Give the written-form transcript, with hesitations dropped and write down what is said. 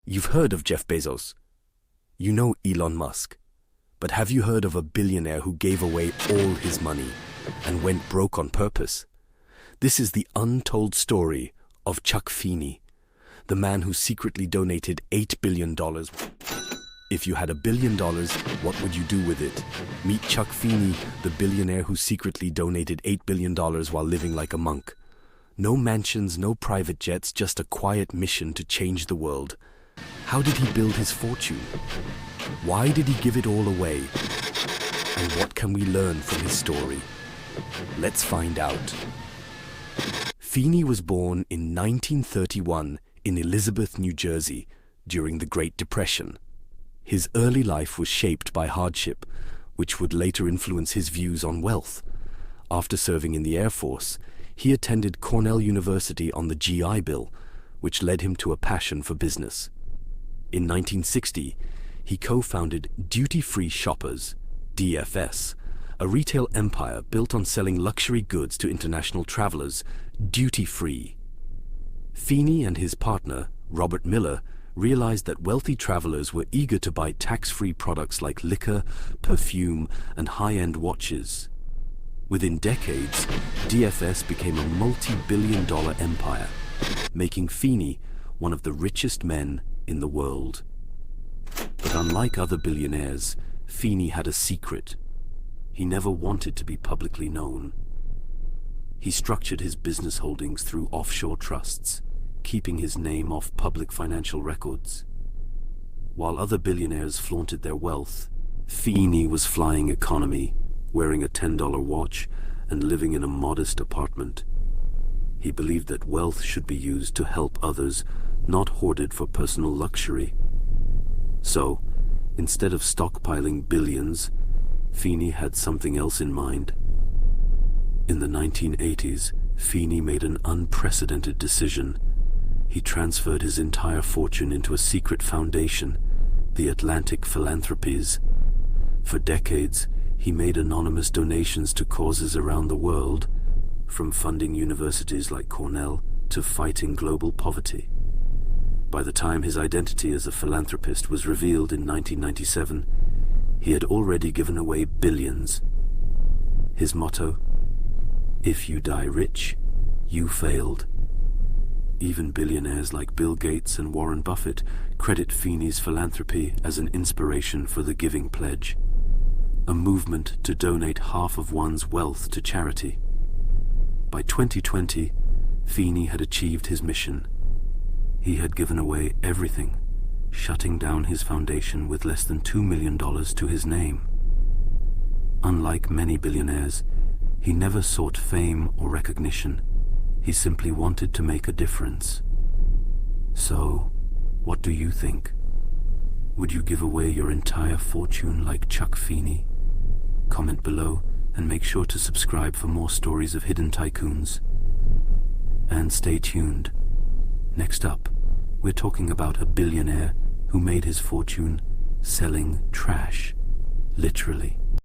You've heard of Jeff Bezos. You know Elon Musk. But have you heard of a billionaire who gave away all his money and went broke on purpose? This is the untold story of Chuck Feeney, the man who secretly donated $8 billion. If you had $1 billion, what would you do with it? Meet Chuck Feeney, the billionaire who secretly donated $8 billion while living like a monk. No mansions, no private jets, just a quiet mission to change the world. How did he build his fortune? Why did he give it all away? And what can we learn from his story? Let's find out. Feeney was born in 1931 in Elizabeth, New Jersey, during the Great Depression. His early life was shaped by hardship, which would later influence his views on wealth. After serving in the Air Force, he attended Cornell University on the GI Bill, which led him to a passion for business. In 1960, he co-founded Duty Free Shoppers, DFS, a retail empire built on selling luxury goods to international travelers, duty-free. Feeney and his partner, Robert Miller, realized that wealthy travelers were eager to buy tax-free products like liquor, perfume, and high-end watches. Within decades, DFS became a multi-billion-dollar empire, making Feeney one of the richest men in the world. But unlike other billionaires, Feeney had a secret. He never wanted to be publicly known. He structured his business holdings through offshore trusts, keeping his name off public financial records. While other billionaires flaunted their wealth, Feeney was flying economy, wearing a $10 watch and living in a modest apartment. He believed that wealth should be used to help others, not hoarded for personal luxury. So, instead of stockpiling billions, Feeney had something else in mind. In the 1980s, Feeney made an unprecedented decision. He transferred his entire fortune into a secret foundation, the Atlantic Philanthropies. For decades, he made anonymous donations to causes around the world, from funding universities like Cornell to fighting global poverty. By the time his identity as a philanthropist was revealed in 1997, he had already given away billions. His motto, "If you die rich, you failed." Even billionaires like Bill Gates and Warren Buffett credit Feeney's philanthropy as an inspiration for the Giving Pledge, a movement to donate half of one's wealth to charity. By 2020, Feeney had achieved his mission. He had given away everything, shutting down his foundation with less than $2 million to his name. Unlike many billionaires, he never sought fame or recognition. He simply wanted to make a difference. So, what do you think? Would you give away your entire fortune like Chuck Feeney? Comment below and make sure to subscribe for more stories of hidden tycoons. And stay tuned. Next up, we're talking about a billionaire who made his fortune selling trash, literally.